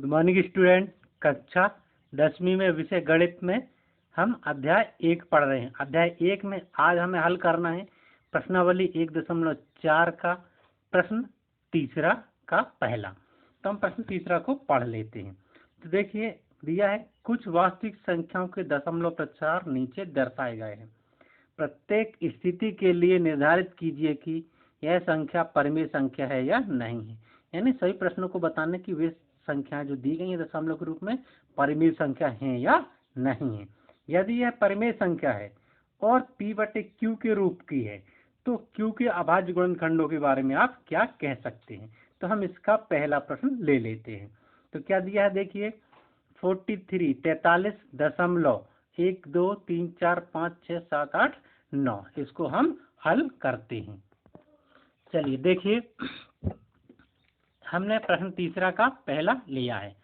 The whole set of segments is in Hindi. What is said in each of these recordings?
Good morning student. कक्षा 10वीं में विषय गणित में हम अध्याय 1 पढ़ रहे हैं। अध्याय 1 में आज हमें हल करना है प्रश्नावली 1.4 का प्रश्न तीसरा का पहला। तो हम प्रश्न तीसरा को पढ़ लेते हैं। तो देखिए दिया है, कुछ वास्तविक संख्याओं के दशमलव प्रचार नीचे दर्शाए गए हैं। प्रत्येक स्थिति के लिए निर्धारित कीजिए कि यह संख्या परिमेय संख्या है या नहीं है। यानी सभी प्रश्नों को बताने की वे संख्याएं जो दी गई हैं दशमलव के रूप में परिमेय संख्या है या नहीं है। यदि यह परिमेय संख्या है और P/Q के रूप की है तो Q के अभाज्य गुणनखंडों के बारे में आप क्या कह सकते हैं। तो हम इसका पहला प्रश्न ले लेते हैं। तो क्या दिया है देखिए, 43 दशमलव 1 2 3 4 5 6 7 8 9। इसको हम हल करते हैं। चलिए देखिए, हमने प्रश्न तीसरा का पहला लिया है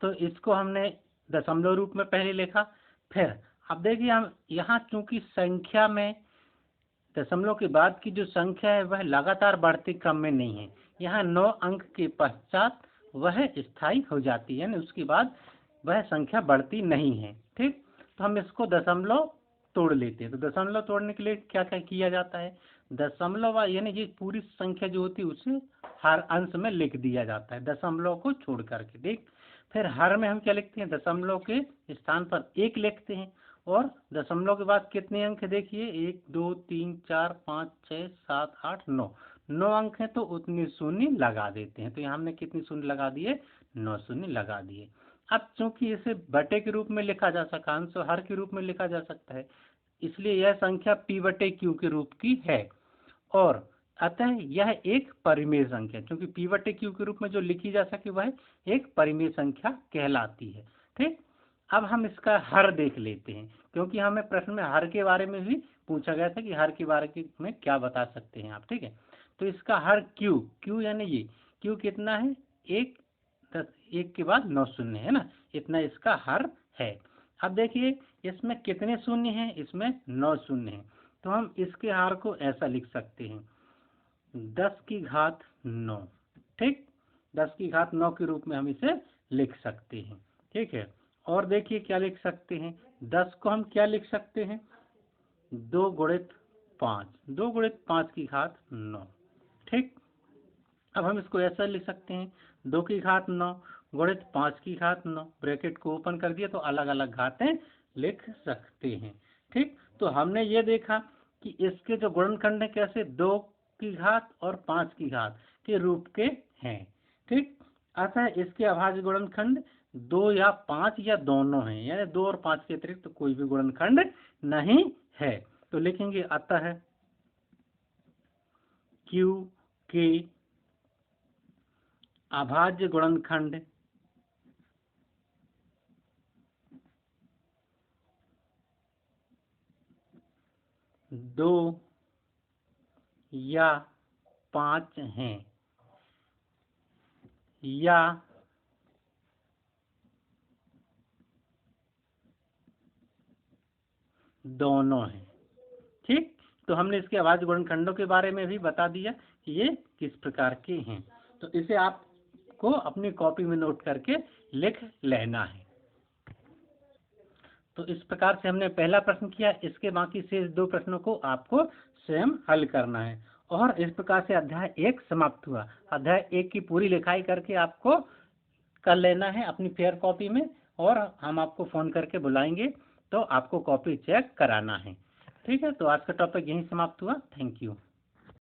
तो इसको हमने दशमलव रूप में पहले लिखा। फिर अब देखिए, हम यहाँ चूंकि संख्या में दशमलव के बाद की जो संख्या है वह लगातार बढ़ते क्रम में नहीं है। यहाँ 9 अंक के पश्चात वह स्थायी हो जाती है, यानी उसके बाद वह संख्या बढ़ती नहीं है। ठीक, तो हम इसको दशमलव तोड़ लेते हैं। तो दशमलव तोड़ने के लिए क्या क्या किया जाता है, दशमलव यानी ये पूरी संख्या जो होती है उसे हर अंश में लिख दिया जाता है दशमलव को छोड़ करके। देख, फिर हर में हम क्या लिखते हैं, दशमलव के स्थान पर 1 लिखते हैं और दशमलव के बाद कितने अंक है देखिए, 1 2 3 4 5 6 7 8 9 9 अंक है तो उतने शून्य लगा देते हैं। तो यहाँ हमने कितने शून्य लगा दिए, 9 शून्य लगा दिए। अब चूंकि इसे बटे के रूप में लिखा जा सकता, अंश हर के रूप में लिखा जा सकता है, इसलिए यह संख्या P/Q के रूप की है और अतः यह एक परिमेय संख्या, क्योंकि P/Q के रूप में जो लिखी जा सके वह एक परिमेय संख्या कहलाती है। ठीक, अब हम इसका हर देख लेते हैं, क्योंकि हमें प्रश्न में हर के बारे में भी पूछा गया था कि हर के बारे में क्या बता सकते हैं आप। ठीक है, तो इसका हर Q यानी ये Q कितना है, 1 के बाद 9 शून्य है ना, इतना इसका हर है। अब देखिए इसमें कितने शून्य हैं, इसमें 9 शून्य हैं। तो हम इसके हर को ऐसा लिख सकते हैं, 10 की घात 9। ठीक, 10 की घात 9 के रूप में हम इसे लिख सकते हैं। ठीक है, और देखिए क्या लिख सकते हैं, 10 को हम क्या लिख सकते हैं, 2 गुणित 5, 2 गुणित 5 की घात 9। ठीक, अब हम इसको ऐसा लिख सकते हैं, 2 की घात 9 गुणित 5 की घात 9, ब्रैकेट को ओपन कर दिया तो अलग अलग घातें लिख सकते हैं। ठीक, तो हमने ये देखा कि इसके जो गुणनखंड है कैसे 2 की घात और 5 की घात के रूप के हैं। ठीक, अतः इसके अभाज्य गुणनखंड 2 या 5 या दोनों हैं, यानी 2 और 5 के अतिरिक्त तो कोई भी गुणनखंड नहीं है। तो लिखेंगे अतः Q के अभाज्य गुणनखंड 2 या 5 हैं या दोनों हैं। ठीक, तो हमने इसके अभाज्य गुणनखंडों के बारे में भी बता दिया कि ये किस प्रकार के हैं। तो इसे आपको अपनी कॉपी में नोट करके लिख लेना है। तो इस प्रकार से हमने पहला प्रश्न किया, इसके बाकी शेष 2 प्रश्नों को आपको स्वयं हल करना है और इस प्रकार से अध्याय 1 समाप्त हुआ। अध्याय 1 की पूरी लिखाई करके आपको कर लेना है अपनी फेयर कॉपी में और हम आपको फ़ोन करके बुलाएंगे तो आपको कॉपी चेक कराना है। ठीक है, तो आज का टॉपिक यहीं समाप्त हुआ। Thank you.